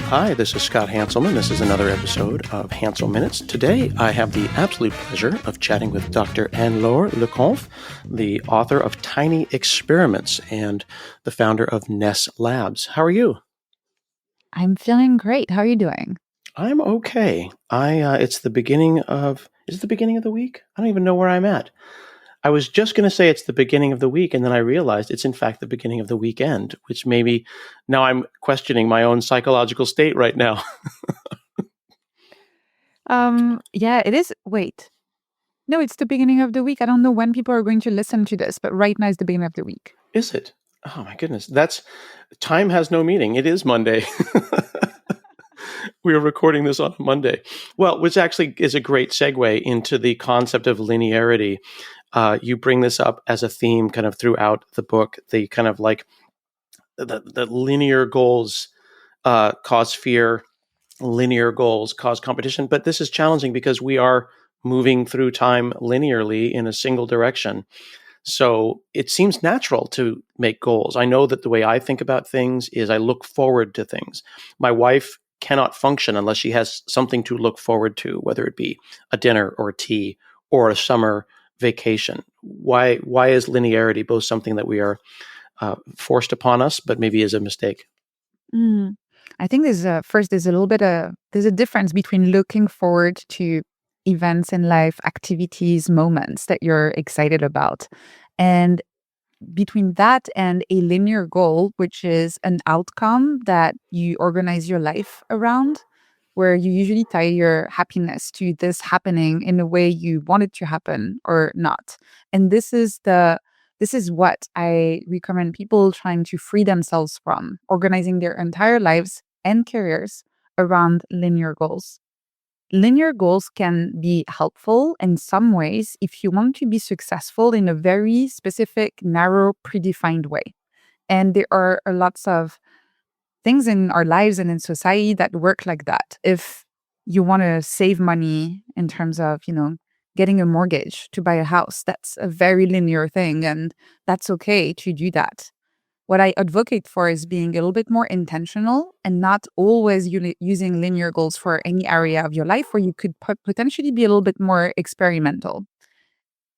Hi, this is Scott Hanselman. This is another episode of Hanselminutes. Today, I have the absolute pleasure of chatting with Dr. Anne-Laure Le Cunff, the author of Tiny Experiments and the founder of Ness Labs. How are you? I'm feeling great. How are you doing? I'm okay. It's the beginning of... Is it the beginning of the week? I don't even know where I'm at. I was just going to say it's the beginning of the week, and then I realized it's in fact the beginning of the weekend, which maybe now I'm questioning my own psychological state right now. Yeah, it is. Wait. No, it's the beginning of the week. I don't know when people are going to listen to this, but right now is the beginning of the week. Is it? Oh my goodness. Time has no meaning. It is Monday. We are recording this on Monday. Well, which actually is a great segue into the concept of linearity. You bring this up as a theme kind of throughout the book, the kind of like the linear goals cause fear, linear goals cause competition. But this is challenging because we are moving through time linearly in a single direction. So it seems natural to make goals. I know that the way I think about things is I look forward to things. My wife cannot function unless she has something to look forward to, whether it be a dinner or a tea or a summer vacation. Why is linearity both something that we are forced upon us, but maybe is a mistake? I think there's a difference between looking forward to events in life, activities, moments that you're excited about, and between that and a linear goal, which is an outcome that you organize your life around, where you usually tie your happiness to this happening in the way you want it to happen or not. And this is what I recommend people trying to free themselves from, organizing their entire lives and careers around linear goals. Linear goals can be helpful in some ways if you want to be successful in a very specific, narrow, predefined way. And there are lots of things in our lives and in society that work like that. If you want to save money in terms of, getting a mortgage to buy a house, that's a very linear thing, and that's okay to do that. What I advocate for is being a little bit more intentional and not always using linear goals for any area of your life where you could potentially be a little bit more experimental.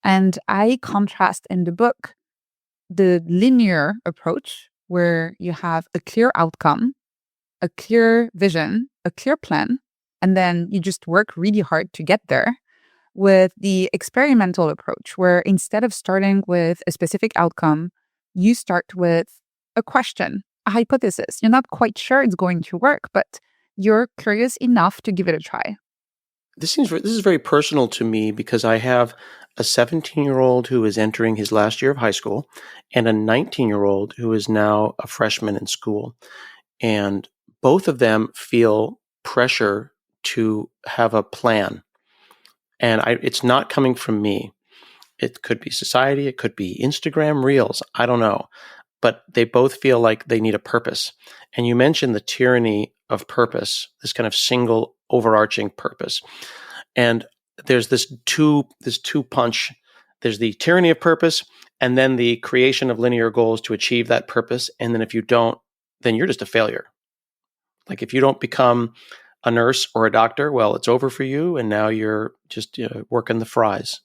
And I contrast in the book the linear approach where you have a clear outcome, a clear vision, a clear plan, and then you just work really hard to get there, with the experimental approach where instead of starting with a specific outcome, you start with a question, a hypothesis. You're not quite sure it's going to work, but you're curious enough to give it a try. This is very personal to me because I have a 17-year-old who is entering his last year of high school and a 19-year-old who is now a freshman in school. And both of them feel pressure to have a plan. And it's not coming from me. It could be society. It could be Instagram Reels. I don't know. But they both feel like they need a purpose. And you mentioned the tyranny of purpose, this kind of single overarching purpose. And there's this two punch. There's the tyranny of purpose, and then the creation of linear goals to achieve that purpose. And then if you don't, then you're just a failure. Like if you don't become a nurse or a doctor, well, it's over for you. And now you're just working the fries.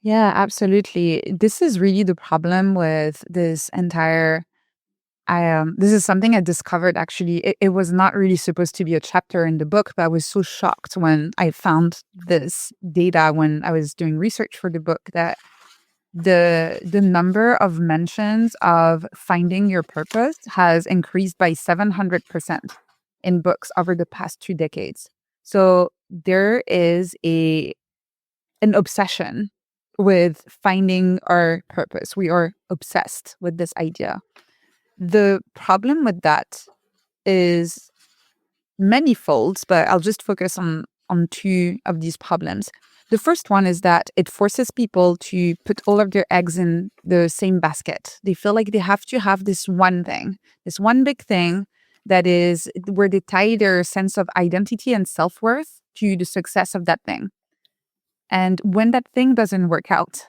Yeah, absolutely. This is really the problem with this entire. This is something I discovered actually. It was not really supposed to be a chapter in the book, but I was so shocked when I found this data when I was doing research for the book that the number of mentions of finding your purpose has increased by 700% in books over the past 2 decades. So there is an obsession with finding our purpose. We are obsessed with this idea. The problem with that is many-folds, but I'll just focus on two of these problems. The first one is that it forces people to put all of their eggs in the same basket. They feel like they have to have this one thing, this one big thing that is where they tie their sense of identity and self-worth to the success of that thing. And when that thing doesn't work out,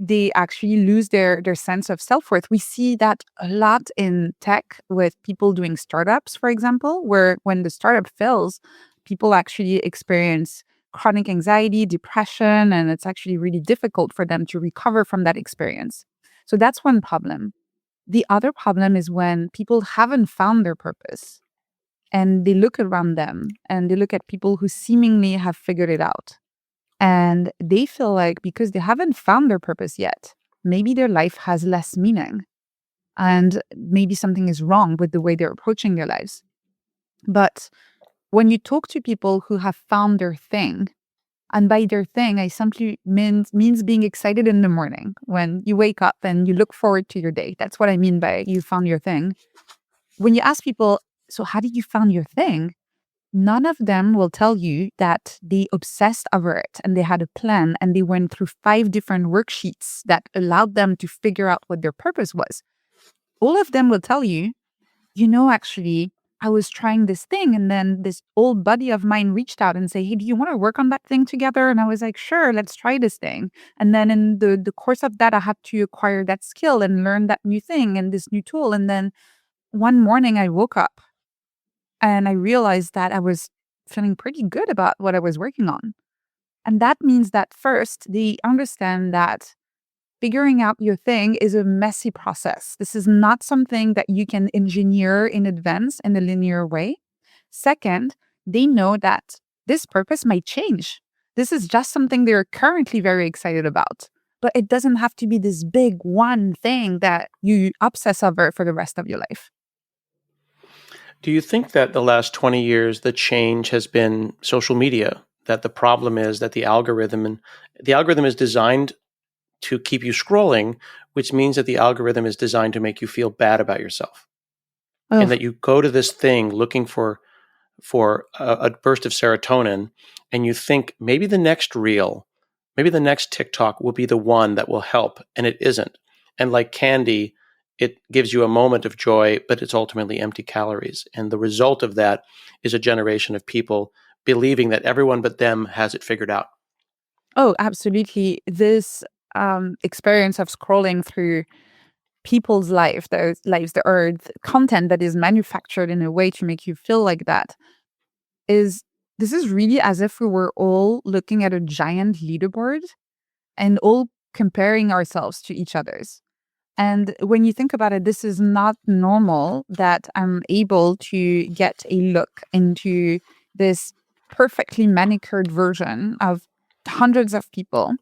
they actually lose their sense of self-worth. We see that a lot in tech with people doing startups, for example, where when the startup fails, people actually experience chronic anxiety, depression, and it's actually really difficult for them to recover from that experience. So that's one problem. The other problem is when people haven't found their purpose and they look around them and they look at people who seemingly have figured it out. And they feel like because they haven't found their purpose yet, maybe their life has less meaning and maybe something is wrong with the way they're approaching their lives. But when you talk to people who have found their thing, and by their thing, I simply means being excited in the morning when you wake up and you look forward to your day. That's what I mean by you found your thing. When you ask people, so how did you found your thing? None of them will tell you that they obsessed over it and they had a plan and they went through 5 different worksheets that allowed them to figure out what their purpose was. All of them will tell you, actually, I was trying this thing and then this old buddy of mine reached out and say, hey, do you want to work on that thing together? And I was like, sure, let's try this thing. And then in the course of that, I had to acquire that skill and learn that new thing and this new tool. And then one morning I woke up and I realized that I was feeling pretty good about what I was working on. And that means that first, they understand that figuring out your thing is a messy process. This is not something that you can engineer in advance in a linear way. Second, they know that this purpose might change. This is just something they're currently very excited about. But it doesn't have to be this big one thing that you obsess over for the rest of your life. Do you think that the last 20 years, the change has been social media? That the problem is that the algorithm is designed to keep you scrolling, which means that the algorithm is designed to make you feel bad about yourself. And Oh, that you go to this thing looking for a burst of serotonin, and you think maybe the next reel, maybe the next TikTok will be the one that will help, and it isn't. And like candy, it gives you a moment of joy, but it's ultimately empty calories. And the result of that is a generation of people believing that everyone but them has it figured out. oh, absolutely. This experience of scrolling through people's lives, the earth content that is manufactured in a way to make you feel like that is this is really as if we were all looking at a giant leaderboard and all comparing ourselves to each other's. And when you think about it, this is not normal that I'm able to get a look into this perfectly manicured version of hundreds of people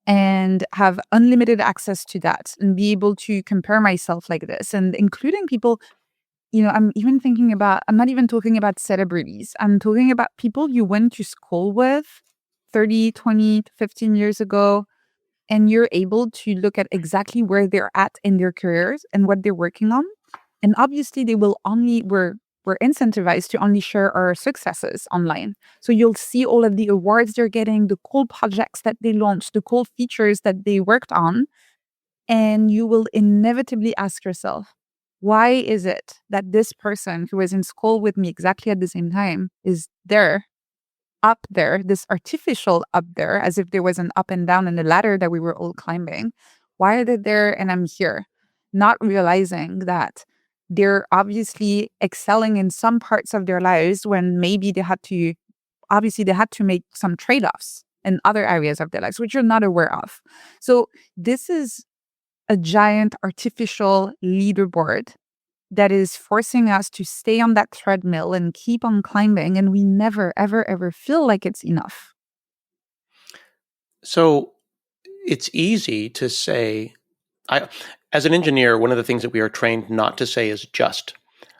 and have unlimited access to that and be able to compare myself like this and including people. I'm not even talking about celebrities. I'm talking about people you went to school with 30, 20, 15 years ago, and you're able to look at exactly where they're at in their careers and what they're working on. And obviously they will only we're incentivized to only share our successes online. So you'll see all of the awards they're getting, the cool projects that they launched, the cool features that they worked on, and you will inevitably ask yourself, why is it that this person who was in school with me exactly at the same time is there, up there, this artificial up there, as if there was an up and down in the ladder that we were all climbing? Why are they there and I'm here? Not realizing that they're obviously excelling in some parts of their lives when maybe they had to make some trade-offs in other areas of their lives, which you're not aware of. So this is a giant artificial leaderboard that is forcing us to stay on that treadmill and keep on climbing, and we never, ever, ever feel like it's enough. So it's easy to say, as an engineer, one of the things that we are trained not to say is just.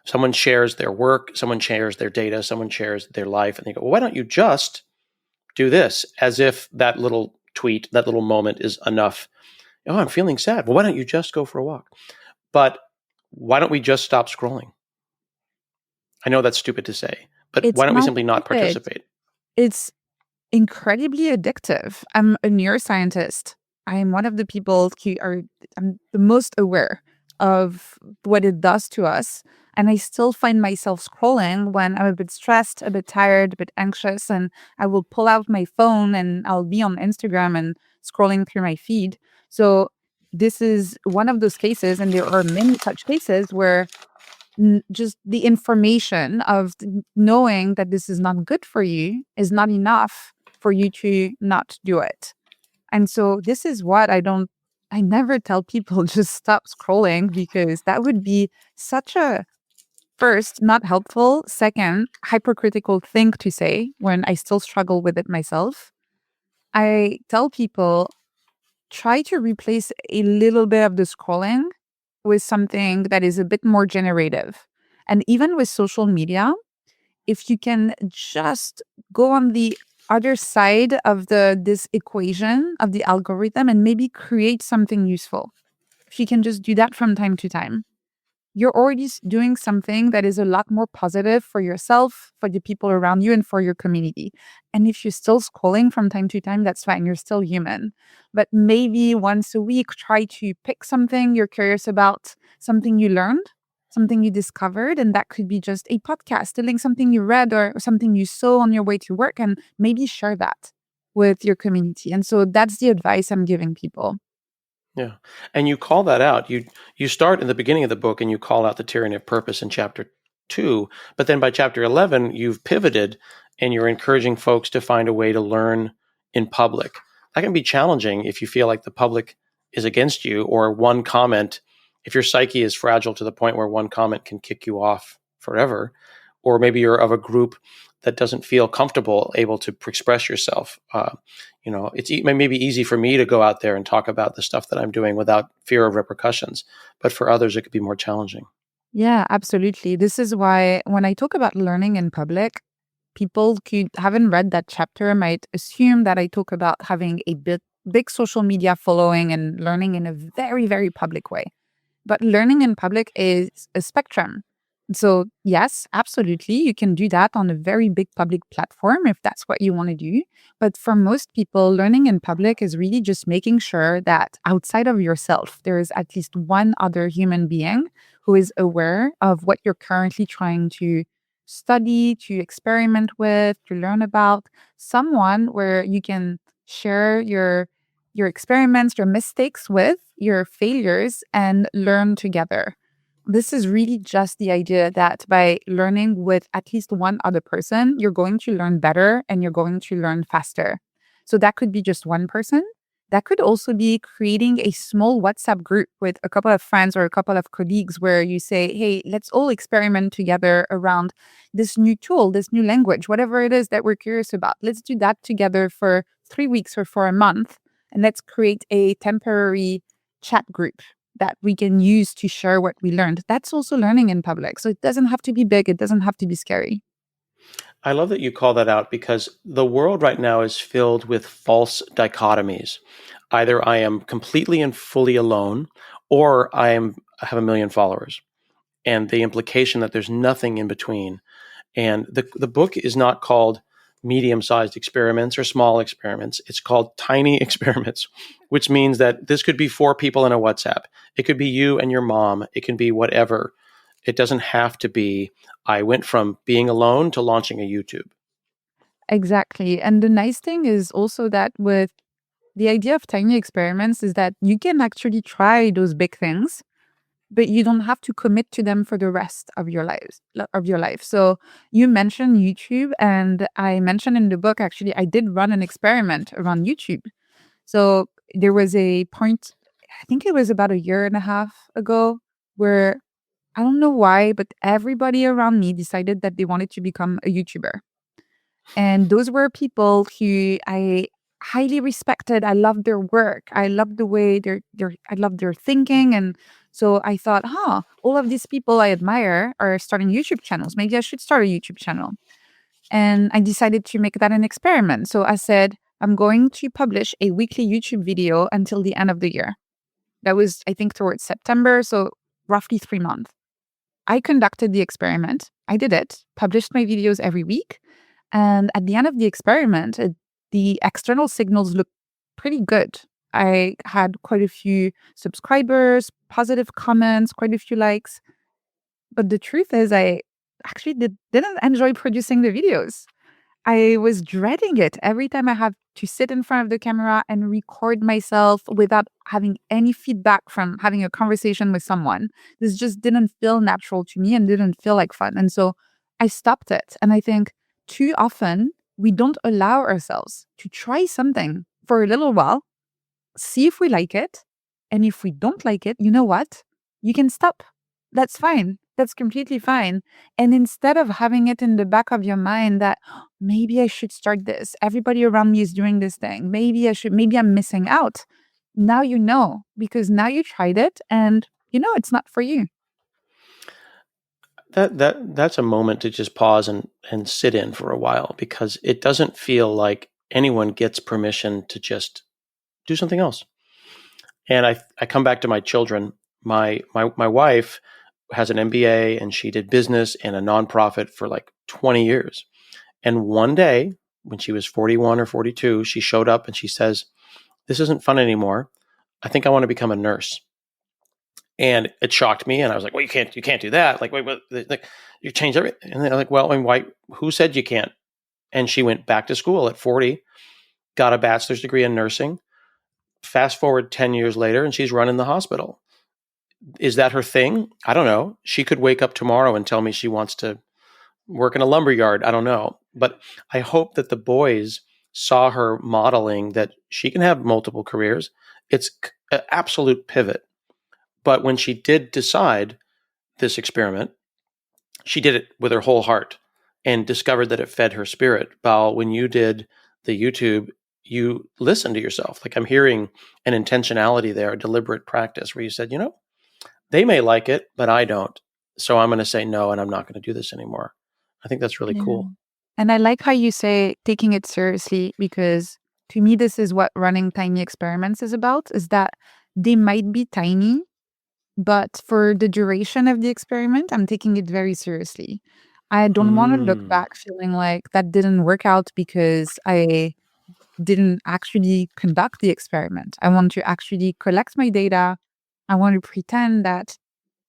Someone shares their work, someone shares their data, someone shares their life, and they go, well, why don't you just do this? As if that little tweet, that little moment is enough. Oh, I'm feeling sad. Well, why don't you just go for a walk? But why don't we just stop scrolling? I know that's stupid to say, but It's why don't we not simply not stupid. participate? It's incredibly addictive. I'm a neuroscientist. I am one of the people I'm the most aware of what it does to us. And I still find myself scrolling when I'm a bit stressed, a bit tired, a bit anxious, and I will pull out my phone and I'll be on Instagram and scrolling through my feed. So this is one of those cases, and there are many such cases where just the information of knowing that this is not good for you is not enough for you to not do it. And so this is what I never tell people just stop scrolling, because that would be such a, first, not helpful, second, hypercritical thing to say when I still struggle with it myself. I tell people, try to replace a little bit of the scrolling with something that is a bit more generative. And even with social media, if you can just go on the other side of this equation of the algorithm and maybe create something useful. If you can just do that from time to time, you're already doing something that is a lot more positive for yourself, for the people around you, and for your community. And if you're still scrolling from time to time, that's fine. You're still human. But maybe once a week, try to pick something you're curious about, something you learned, something you discovered. And that could be just a podcast, telling something you read or something you saw on your way to work, and maybe share that with your community. And so that's the advice I'm giving people. Yeah. And you call that out. You start in the beginning of the book and you call out the tyranny of purpose in chapter 2, but then by chapter 11 you've pivoted and you're encouraging folks to find a way to learn in public. That can be challenging if you feel like the public is against you, or one comment, if your psyche is fragile to the point where one comment can kick you off forever, or maybe you're of a group that doesn't feel comfortable able to express yourself. It's maybe easy for me to go out there and talk about the stuff that I'm doing without fear of repercussions, but for others, it could be more challenging. Yeah, absolutely. This is why when I talk about learning in public, people who haven't read that chapter might assume that I talk about having a big social media following and learning in a very, very public way. But learning in public is a spectrum. So, yes, absolutely, you can do that on a very big public platform if that's what you want to do. But for most people, learning in public is really just making sure that outside of yourself, there is at least one other human being who is aware of what you're currently trying to study, to experiment with, to learn about, someone where you can share your experiments, your mistakes with, your failures, and learn together. This is really just the idea that by learning with at least one other person, you're going to learn better and you're going to learn faster. So that could be just one person. That could also be creating a small WhatsApp group with a couple of friends or a couple of colleagues where you say, hey, let's all experiment together around this new tool, this new language, whatever it is that we're curious about. Let's do that together for 3 weeks or for a month. And let's create a temporary chat group that we can use to share what we learned. That's also learning in public. So it doesn't have to be big, it doesn't have to be scary. I love that you call that out because the world right now is filled with false dichotomies. Either I am completely and fully alone, or I have a million followers, and the implication that there's nothing in between. And the book is not called medium-sized experiments or small experiments. It's called tiny experiments, which means that this could be 4 people in a WhatsApp. It could be you and your mom. It can be whatever. It doesn't have to be, I went from being alone to launching a YouTube. Exactly. And the nice thing is also that with the idea of tiny experiments is that you can actually try those big things, but you don't have to commit to them for the rest of your life. So you mentioned YouTube, and I mentioned in the book, actually, I did run an experiment around YouTube. So there was a point, I think it was about a year and a half ago, where I don't know why, but everybody around me decided that they wanted to become a YouTuber. And those were people who I highly respected. I loved their work. I loved the way I loved their thinking. And so I thought, all of these people I admire are starting YouTube channels. Maybe I should start a YouTube channel. And I decided to make that an experiment. So I said, I'm going to publish a weekly YouTube video until the end of the year. That was, I think, towards September. So roughly 3 months. I conducted the experiment. I did it, published my videos every week. And at the end of the experiment, the external signals looked pretty good. I had quite a few subscribers, positive comments, quite a few likes. But the truth is, I actually didn't enjoy producing the videos. I was dreading it every time I have to sit in front of the camera and record myself without having any feedback from having a conversation with someone. This just didn't feel natural to me and didn't feel like fun. And so I stopped it. And I think too often we don't allow ourselves to try something for a little while, see if we like it. And if we don't like it, you know what? You can stop. That's fine. That's completely fine. And instead of having it in the back of your mind that maybe I should start this, everybody around me is doing this thing, maybe I'm missing out. Now you know, because now you tried it and you know it's not for you. That's a moment to just pause and sit in for a while, because it doesn't feel like anyone gets permission to just do something else. And I come back to my children. My wife has an MBA and she did business in a nonprofit for like 20 years. And one day when she was 41 or 42, she showed up and she says, "This isn't fun anymore. I think I want to become a nurse." And it shocked me. And I was like, "Well, you can't do that. Like, wait, like you change everything." And they're like, "Well, I mean, why, who said you can't?" And she went back to school at 40, got a bachelor's degree in nursing. Fast forward 10 years later, and she's running the hospital. Is that her thing? I don't know. She could wake up tomorrow and tell me she wants to work in a lumber yard. I don't know. But I hope that the boys saw her modeling that she can have multiple careers. It's an absolute pivot. But when she did decide this experiment, she did it with her whole heart and discovered that it fed her spirit. While when you did the YouTube, you listened to yourself. Like, I'm hearing an intentionality there, a deliberate practice where you said, they may like it, but I don't. So I'm going to say no, and I'm not going to do this anymore. I think that's really Yeah. cool. And I like how you say taking it seriously because to me, this is what running tiny experiments is about, is that they might be tiny, but for the duration of the experiment, I'm taking it very seriously. I don't want to look Mm. back feeling like that didn't work out because I didn't actually conduct the experiment. I want to actually collect my data. I want to pretend that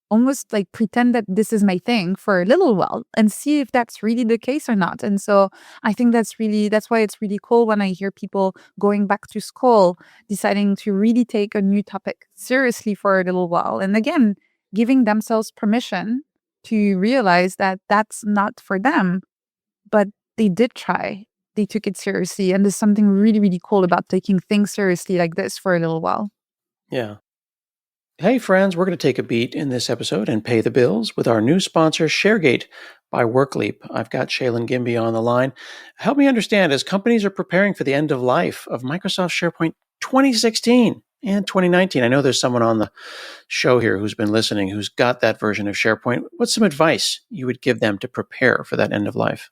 almost like pretend that this is my thing for a little while and see if that's really the case or not. And so I think that's why it's really cool when I hear people going back to school, deciding to really take a new topic seriously for a little while. And again, giving themselves permission to realize that that's not for them, but they did try. They took it seriously. And there's something really, really cool about taking things seriously like this for a little while. Yeah. Hey, friends, we're going to take a beat in this episode and pay the bills with our new sponsor, ShareGate by WorkLeap. I've got Shaylin Gimby on the line. Help me understand, as companies are preparing for the end of life of Microsoft SharePoint 2016 and 2019. I know there's someone on the show here who's been listening who's got that version of SharePoint. What's some advice you would give them to prepare for that end of life?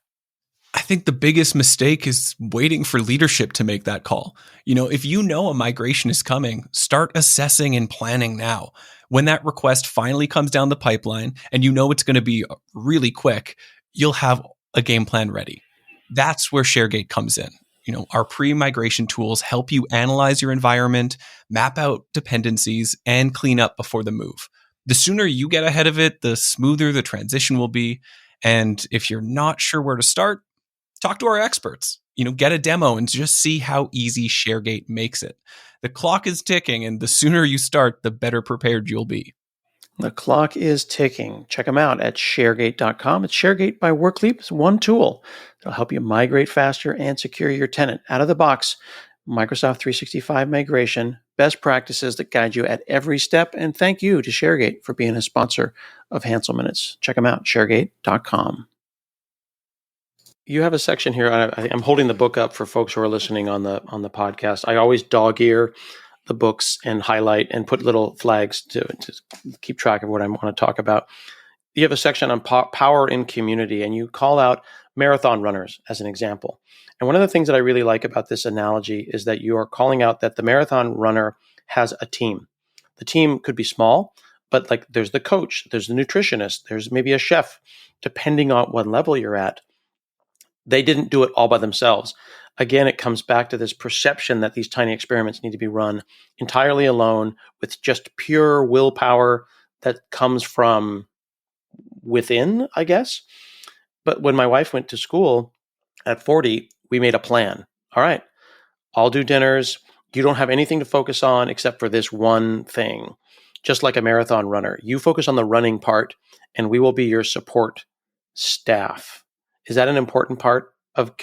I think the biggest mistake is waiting for leadership to make that call. If you know a migration is coming, start assessing and planning now. When that request finally comes down the pipeline and it's going to be really quick, you'll have a game plan ready. That's where ShareGate comes in. Our pre-migration tools help you analyze your environment, map out dependencies, and clean up before the move. The sooner you get ahead of it, the smoother the transition will be. And if you're not sure where to start, talk to our experts. Get a demo and just see how easy ShareGate makes it. The clock is ticking, and the sooner you start, the better prepared you'll be. The clock is ticking. Check them out at sharegate.com. It's ShareGate by WorkLeap. It's one tool that'll help you migrate faster and secure your tenant out of the box. Microsoft 365 migration, best practices that guide you at every step. And thank you to ShareGate for being a sponsor of Hanselminutes. Check them out, sharegate.com. You have a section here. I'm holding the book up for folks who are listening on the podcast. I always dog ear the books and highlight and put little flags to keep track of what I want to talk about. You have a section on power in community, and you call out marathon runners as an example. And one of the things that I really like about this analogy is that you are calling out that the marathon runner has a team. The team could be small, but like there's the coach, there's the nutritionist, there's maybe a chef, depending on what level you're at. They didn't do it all by themselves. Again, it comes back to this perception that these tiny experiments need to be run entirely alone with just pure willpower that comes from within, I guess. But when my wife went to school, At 40, we made a plan. All right, I'll do dinners. You don't have anything to focus on except for this one thing. Just like a marathon runner, you focus on the running part, and we will be your support staff. Is that an important part of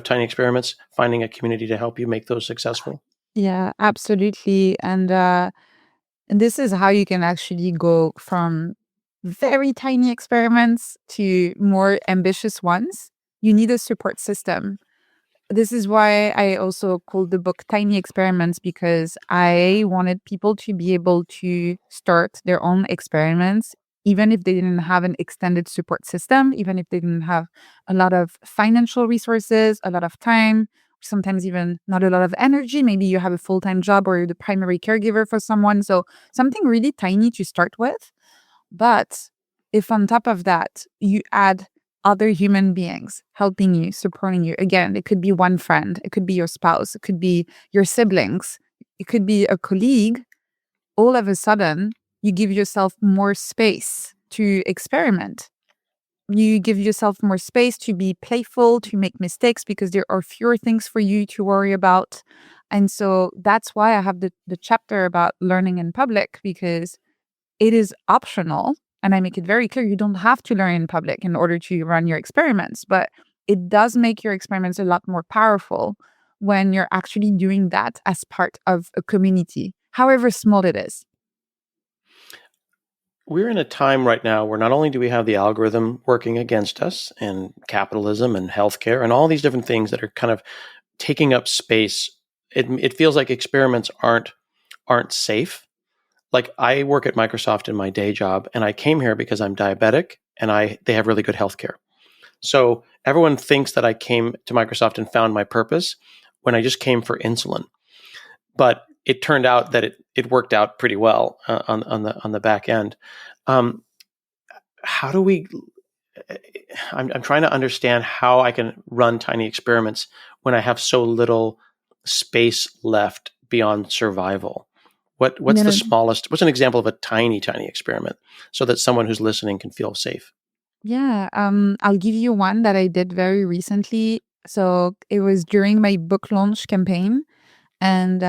tiny experiments? Finding a community to help you make those successful. Yeah, absolutely. And this is how you can actually go from very tiny experiments to more ambitious ones. You need a support system. This is why I also called the book Tiny Experiments, because I wanted people to be able to start their own experiments, even if they didn't have an extended support system, even if they didn't have a lot of financial resources, a lot of time, sometimes even not a lot of energy. Maybe you have a full time job or you're the primary caregiver for someone. So something really tiny to start with. But if on top of that, you add other human beings helping you, supporting you, again, it could be one friend, it could be your spouse, it could be your siblings, it could be a colleague, all of a sudden, you give yourself more space to experiment. You give yourself more space to be playful, to make mistakes because there are fewer things for you to worry about. And so that's why I have the chapter about learning in public, because it is optional. And I make it very clear you don't have to learn in public in order to run your experiments, but it does make your experiments a lot more powerful when you're actually doing that as part of a community, however small it is. We're in a time right now where not only do we have the algorithm working against us and capitalism and healthcare and all these different things that are kind of taking up space, it feels like experiments aren't safe. Like I work at Microsoft in my day job, and I came here because I'm diabetic and they have really good healthcare. So everyone thinks that I came to Microsoft and found my purpose when I just came for insulin. But it turned out that it worked out pretty well on the back end. Um, how do we? I'm trying to understand how I can run tiny experiments when I have so little space left beyond survival. What's No, the no. smallest? What's an example of a tiny experiment so that someone who's listening can feel safe? Yeah, I'll give you one that I did very recently. So it was during my book launch campaign, and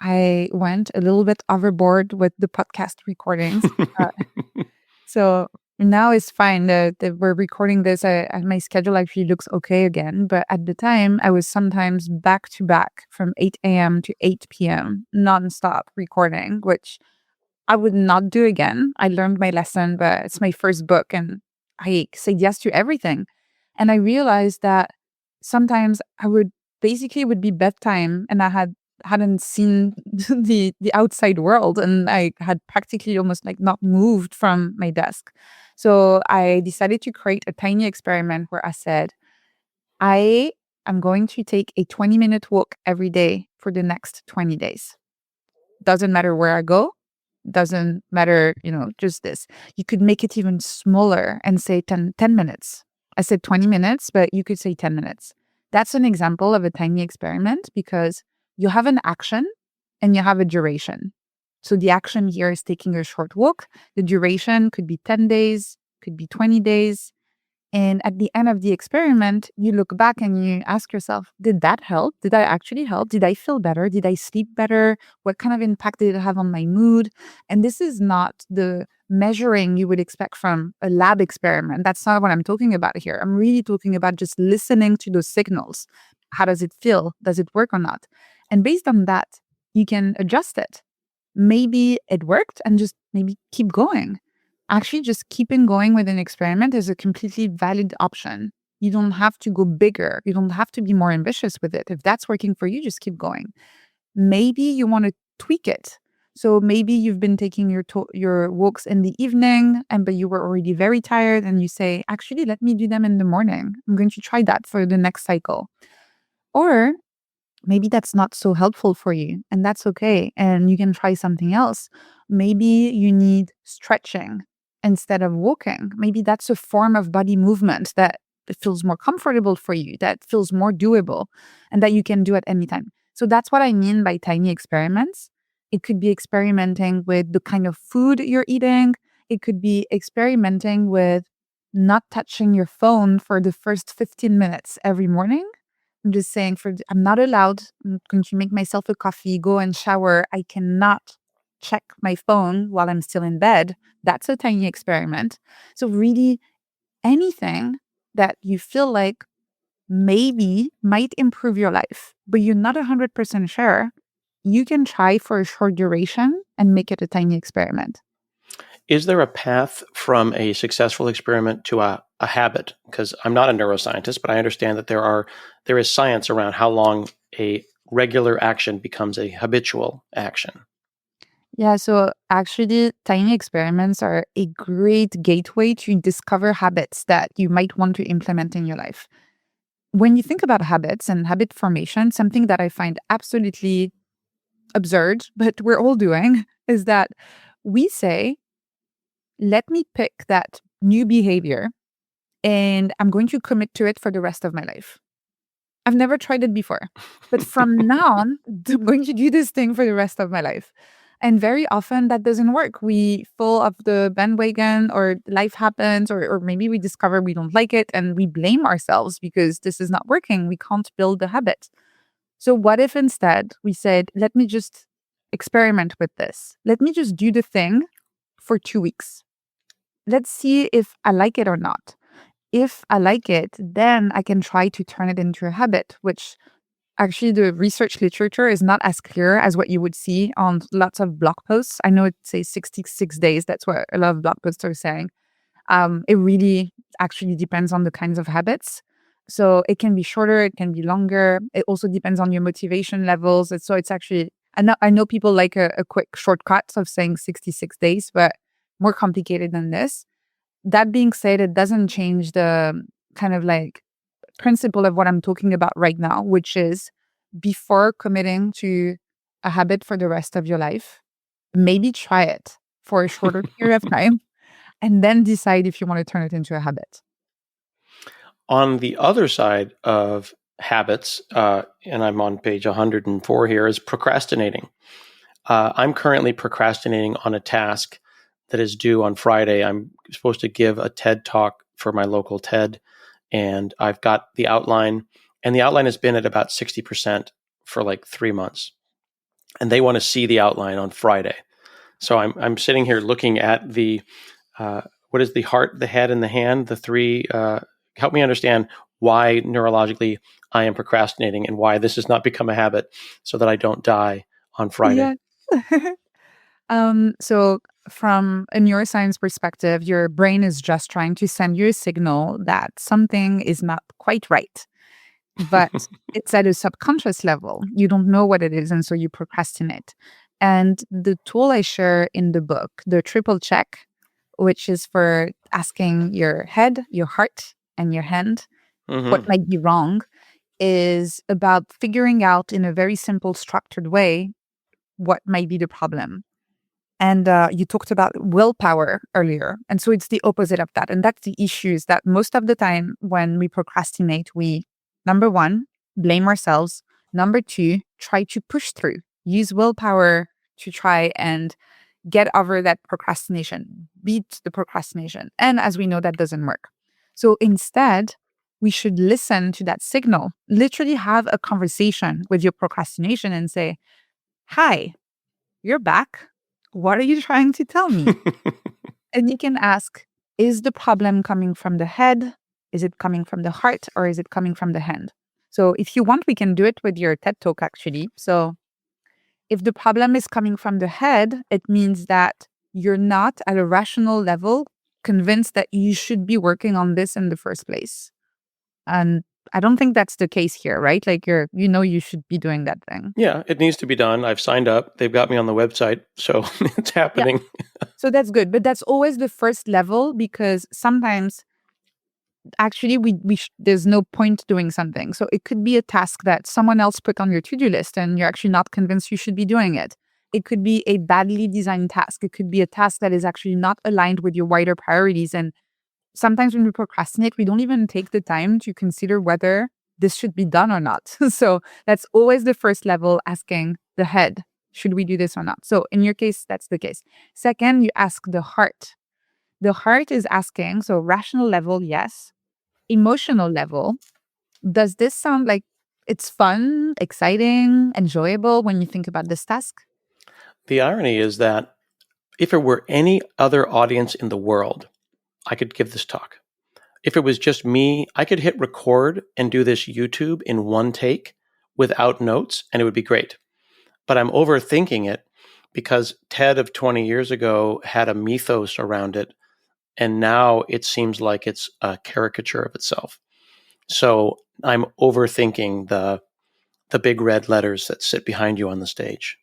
I went a little bit overboard with the podcast recordings. Uh, So now it's fine that we're recording this. My schedule actually looks okay again. But at the time, I was sometimes back to back from 8 a.m. to 8 p.m. nonstop recording, which I would not do again. I learned my lesson, but it's my first book and I said yes to everything. And I realized that sometimes I would basically it would be bedtime and I hadn't seen the outside world and I had practically almost like not moved from my desk. So I decided to create a tiny experiment where I said, I am going to take a 20-minute walk every day for the next 20 days. Doesn't matter where I go, doesn't matter, just this. You could make it even smaller and say 10 minutes. I said 20 minutes, but you could say 10 minutes. That's an example of a tiny experiment because you have an action and you have a duration. So the action here is taking a short walk. The duration could be 10 days, could be 20 days. And at the end of the experiment, you look back and you ask yourself, did that help? Did I actually help? Did I feel better? Did I sleep better? What kind of impact did it have on my mood? And this is not the measuring you would expect from a lab experiment. That's not what I'm talking about here. I'm really talking about just listening to those signals. How does it feel? Does it work or not? And based on that, you can adjust it. Maybe it worked and just maybe keep going. Actually, just keeping going with an experiment is a completely valid option. You don't have to go bigger. You don't have to be more ambitious with it. If that's working for you, just keep going. Maybe you want to tweak it. So maybe you've been taking your walks in the evening, but you were already very tired, and you say, "Actually, let me do them in the morning. I'm going to try that for the next cycle." Or maybe that's not so helpful for you, and that's okay. And you can try something else. Maybe you need stretching instead of walking. Maybe that's a form of body movement that feels more comfortable for you, that feels more doable, and that you can do at any time. So that's what I mean by tiny experiments. It could be experimenting with the kind of food you're eating. It could be experimenting with not touching your phone for the first 15 minutes every morning. I'm just saying I'm not allowed. I'm going to make myself a coffee, go and shower. I cannot check my phone while I'm still in bed. That's a tiny experiment. So really anything that you feel like maybe might improve your life, but you're not 100% sure, you can try for a short duration and make it a tiny experiment. Is there a path from a successful experiment to a habit? Because I'm not a neuroscientist, but I understand that there is science around how long a regular action becomes a habitual action. Yeah, so actually, tiny experiments are a great gateway to discover habits that you might want to implement in your life. When you think about habits and habit formation, something that I find absolutely absurd, but we're all doing, is that we say, let me pick that new behavior and I'm going to commit to it for the rest of my life. I've never tried it before, but from now on, I'm going to do this thing for the rest of my life. And very often that doesn't work. We fall off the bandwagon or life happens, or maybe we discover we don't like it and we blame ourselves because this is not working. We can't build the habit. So what if instead we said, let me just experiment with this. Let me just do the thing for 2 weeks. Let's see if I like it or not. If I like it, then I can try to turn it into a habit, which actually the research literature is not as clear as what you would see on lots of blog posts. I know it says 66 days. That's what a lot of blog posts are saying. It really actually depends on the kinds of habits. So it can be shorter, it can be longer. It also depends on your motivation levels. And so it's actually, I know people like a quick shortcut of saying 66 days, but more complicated than this. That being said, it doesn't change the kind of like principle of what I'm talking about right now, which is before committing to a habit for the rest of your life, maybe try it for a shorter period of time and then decide if you want to turn it into a habit. On the other side of habits, and I'm on page 104 here, is procrastinating. I'm currently procrastinating on a task that is due on Friday. I'm supposed to give a TED talk for my local TED, and I've got the outline, and the outline has been at about 60% for like 3 months. And they want to see the outline on Friday. So I'm sitting here looking at the what is the heart, the head, and the hand, the three. Help me understand why neurologically I am procrastinating and why this has not become a habit so that I don't die on Friday. Yeah. So from a neuroscience perspective, your brain is just trying to send you a signal that something is not quite right. But it's at a subconscious level. You don't know what it is, and so you procrastinate. And the tool I share in the book, the triple check, which is for asking your head, your heart, and your hand what might be wrong, is about figuring out in a very simple, structured way what might be the problem. And you talked about willpower earlier. And so it's the opposite of that. And that's the issue is that most of the time when we procrastinate, we, number one, blame ourselves. Number two, try to push through, use willpower to try and get over that procrastination, beat the procrastination. And as we know, that doesn't work. So instead, we should listen to that signal, literally have a conversation with your procrastination and say, hi, you're back. What are you trying to tell me? And you can ask, is the problem coming from the head? Is it coming from the heart? Or is it coming from the hand? So if you want, we can do it with your TED Talk, actually. So if the problem is coming from the head, it means that you're not at a rational level convinced that you should be working on this in the first place. And I don't think that's the case here, right? Like you should be doing that thing. Yeah, it needs to be done. I've signed up. They've got me on the website, so it's happening. Yeah. So that's good. But that's always the first level because sometimes actually there's no point doing something. So it could be a task that someone else put on your to-do list and you're actually not convinced you should be doing it. It could be a badly designed task. It could be a task that is actually not aligned with your wider priorities. And sometimes when we procrastinate, we don't even take the time to consider whether this should be done or not. So that's always the first level, asking the head, should we do this or not? So in your case, that's the case. Second, you ask the heart. the heart is asking, so rational level, yes. Emotional level, does this sound like it's fun, exciting, enjoyable when you think about this task? The irony is that if it were any other audience in the world, I could give this talk. If it was just me, I could hit record and do this YouTube in one take without notes, and it would be great. But I'm overthinking it because TED of 20 years ago had a mythos around it, and now it seems like it's a caricature of itself. So I'm overthinking the big red letters that sit behind you on the stage.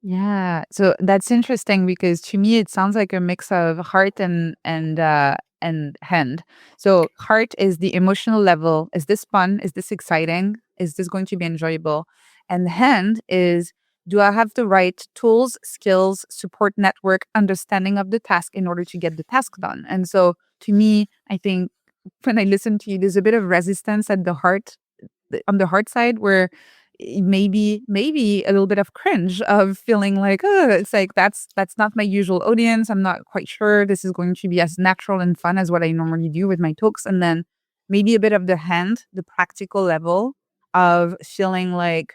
Yeah. So that's interesting because to me it sounds like a mix of heart and hand. So heart is the emotional level. Is this fun? Is this exciting? Is this going to be enjoyable? And hand is, do I have the right tools, skills, support network, understanding of the task in order to get the task done? And so to me, I think when I listen to you, there's a bit of resistance at the heart on the hard side where maybe a little bit of cringe of feeling like, oh, it's like that's not my usual audience. I'm not quite sure this is going to be as natural and fun as what I normally do with my talks. And then maybe a bit of the hand, the practical level of feeling like,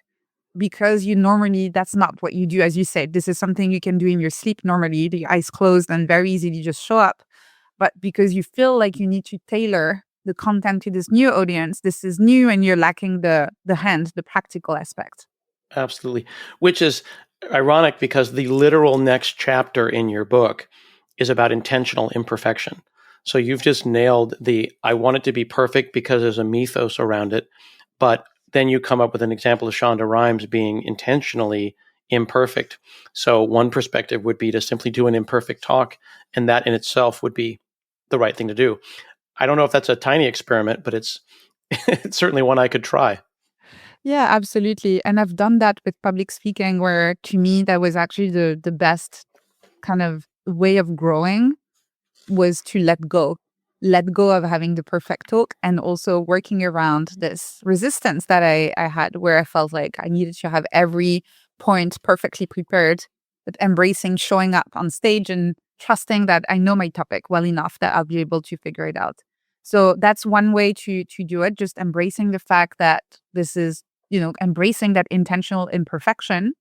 because you normally, that's not what you do. As you said, this is something you can do in your sleep normally, the eyes closed and very easily just show up. But because you feel like you need to tailor the content to this new audience, this is new and you're lacking the hand, the practical aspect. Absolutely. Which is ironic because the literal next chapter in your book is about intentional imperfection. So you've just nailed I want it to be perfect because there's a mythos around it. But then you come up with an example of Shonda Rhimes being intentionally imperfect. So one perspective would be to simply do an imperfect talk, and that in itself would be the right thing to do. I don't know if that's a tiny experiment, but it's it's certainly one I could try. Yeah, absolutely. And I've done that with public speaking where to me that was actually the best kind of way of growing was to let go of having the perfect talk and also working around this resistance that I had where I felt like I needed to have every point perfectly prepared, but embracing showing up on stage and trusting that I know my topic well enough that I'll be able to figure it out. So that's one way to do it, just embracing the fact that this is, embracing that intentional imperfection.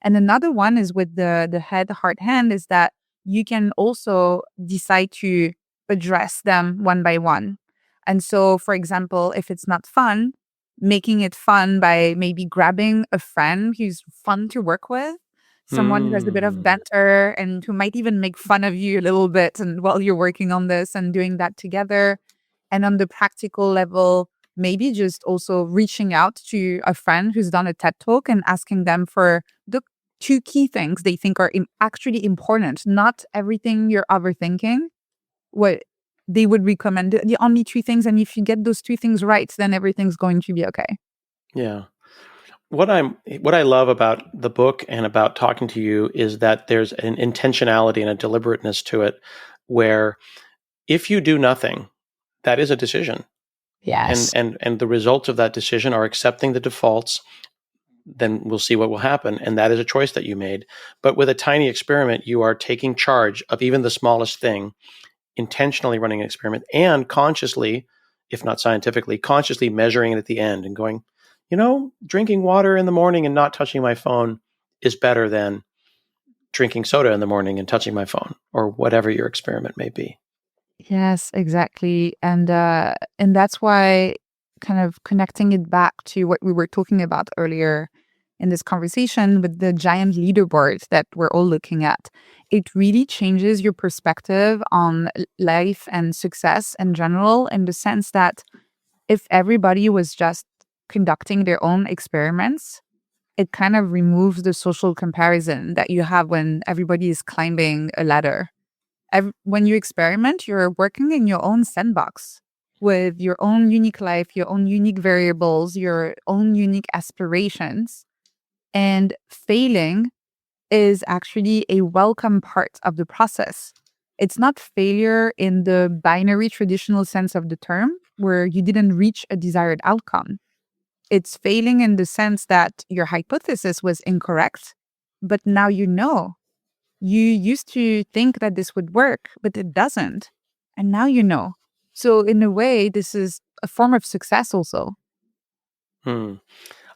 And another one is with the head, heart, hand is that you can also decide to address them one by one. And so, for example, if it's not fun, making it fun by maybe grabbing a friend who's fun to work with, someone who has a bit of Hmm. banter and who might even make fun of you a little bit and while you're working on this and doing that together. And on the practical level, maybe just also reaching out to a friend who's done a TED talk and asking them for the two key things they think are actually important, not everything you're overthinking, what they would recommend, the only two things. And if you get those two things right, then everything's going to be okay. Yeah. What I love about the book and about talking to you is that there's an intentionality and a deliberateness to it where if you do nothing, that is a decision. And Yes. and the results of that decision are accepting the defaults, then we'll see what will happen. And that is a choice that you made. But with a tiny experiment, you are taking charge of even the smallest thing, intentionally running an experiment and consciously, if not scientifically, consciously measuring it at the end and going, drinking water in the morning and not touching my phone is better than drinking soda in the morning and touching my phone, or whatever your experiment may be. Yes, exactly. And that's why kind of connecting it back to what we were talking about earlier in this conversation with the giant leaderboard that we're all looking at, it really changes your perspective on life and success in general, in the sense that if everybody was just conducting their own experiments, it kind of removes the social comparison that you have when everybody is climbing a ladder. When you experiment, you're working in your own sandbox with your own unique life, your own unique variables, your own unique aspirations. And failing is actually a welcome part of the process. It's not failure in the binary traditional sense of the term, where you didn't reach a desired outcome. It's failing in the sense that your hypothesis was incorrect, but now you know. You used to think that this would work, but it doesn't. And now you know. So, in a way, this is a form of success also. Hmm.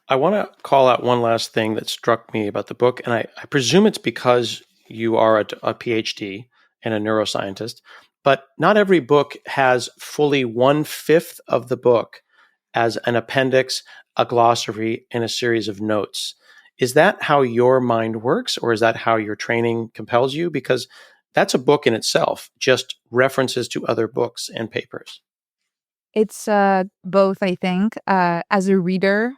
I want to call out one last thing that struck me about the book, and I presume it's because you are a PhD and a neuroscientist, but not every book has fully 1/5 of the book as an appendix, a glossary, and a series of notes. Is that how your mind works, or is that how your training compels you? Because that's a book in itself, just references to other books and papers. It's both, I think. As a reader,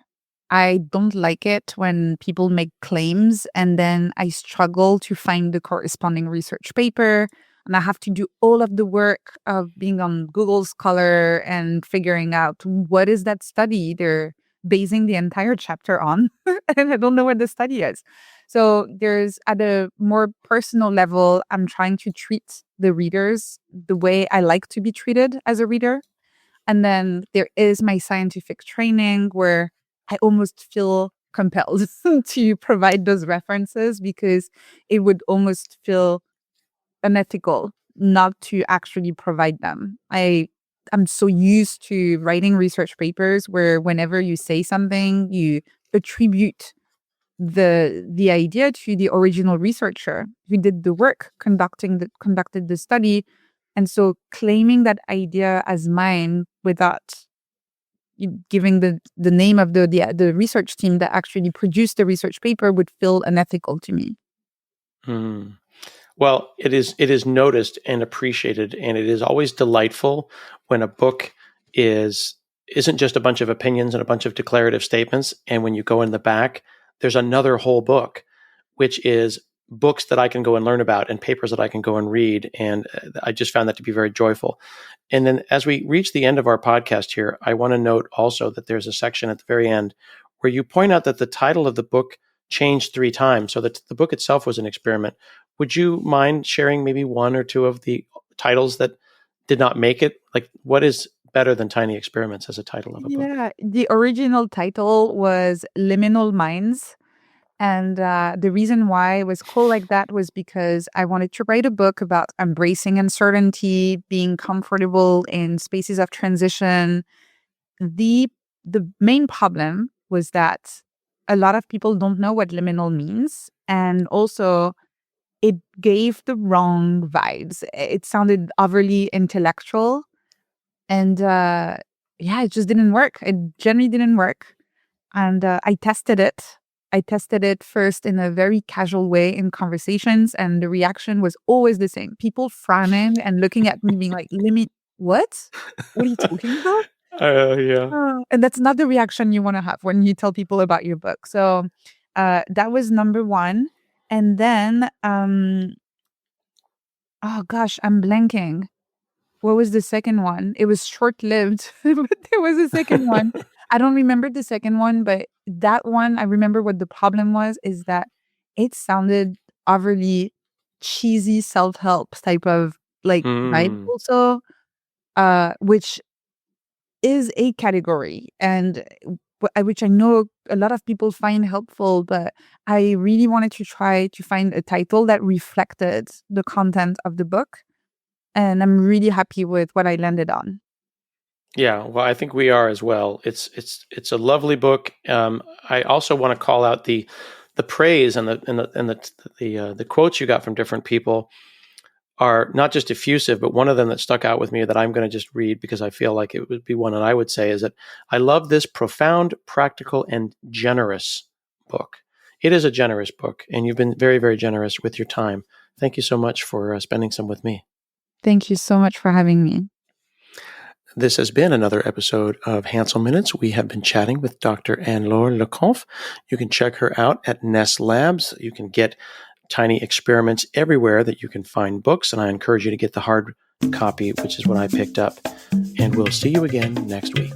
I don't like it when people make claims and then I struggle to find the corresponding research paper. And I have to do all of the work of being on Google Scholar and figuring out what is that study they're basing the entire chapter on. And I don't know what the study is. So there's at a more personal level, I'm trying to treat the readers the way I like to be treated as a reader. And then there is my scientific training where I almost feel compelled to provide those references because it would almost feel unethical not to actually provide them. I'm so used to writing research papers where whenever you say something, you attribute the idea to the original researcher who did the work conducted the study. And so claiming that idea as mine without giving the name of the research team that actually produced the research paper would feel unethical to me. Hmm. Well, it is noticed and appreciated, and it is always delightful when a book isn't just a bunch of opinions and a bunch of declarative statements. And when you go in the back, there's another whole book, which is books that I can go and learn about and papers that I can go and read. And I just found that to be very joyful. And then as we reach the end of our podcast here, I want to note also that there's a section at the very end where you point out that the title of the book changed 3 times, so that the book itself was an experiment. Would you mind sharing maybe one or two of the titles that did not make it? Like, what is better than Tiny Experiments as a title of a book? Yeah, the original title was Liminal Minds. And the reason why it was called like that was because I wanted to write a book about embracing uncertainty, being comfortable in spaces of transition. The the main problem was that a lot of people don't know what liminal means. And also it gave the wrong vibes. It sounded overly intellectual. And yeah, it just didn't work. It generally didn't work. And I tested it. I tested it first in a very casual way in conversations, and the reaction was always the same. People frowning and looking at me, being like, "Limit, what? What are you talking about?" Yeah. And that's not the reaction you want to have when you tell people about your book. So that was number one. And then, oh gosh, I'm blanking. What was the second one? It was short-lived, but there was a second one. I don't remember the second one, but that one, I remember what the problem was, is that it sounded overly cheesy self-help type of, like, vibe Mm. also, which is a category and which I know a lot of people find helpful, but I really wanted to try to find a title that reflected the content of the book, and I'm really happy with what I landed on. Yeah, well, I think we are as well. It's a lovely book. I also want to call out the praise and the quotes you got from different people are not just effusive, but one of them that stuck out with me that I'm going to just read because I feel like it would be one that I would say is that I love this profound, practical, and generous book. It is a generous book, and you've been very, very generous with your time. Thank you so much for spending some with me. Thank you so much for having me. This has been another episode of Hanselminutes. We have been chatting with Dr. Anne-Laure Le Cunff. You can check her out at Ness Labs. You can get Tiny Experiments everywhere that you can find books, and I encourage you to get the hard copy, which is what I picked up. And we'll see you again next week.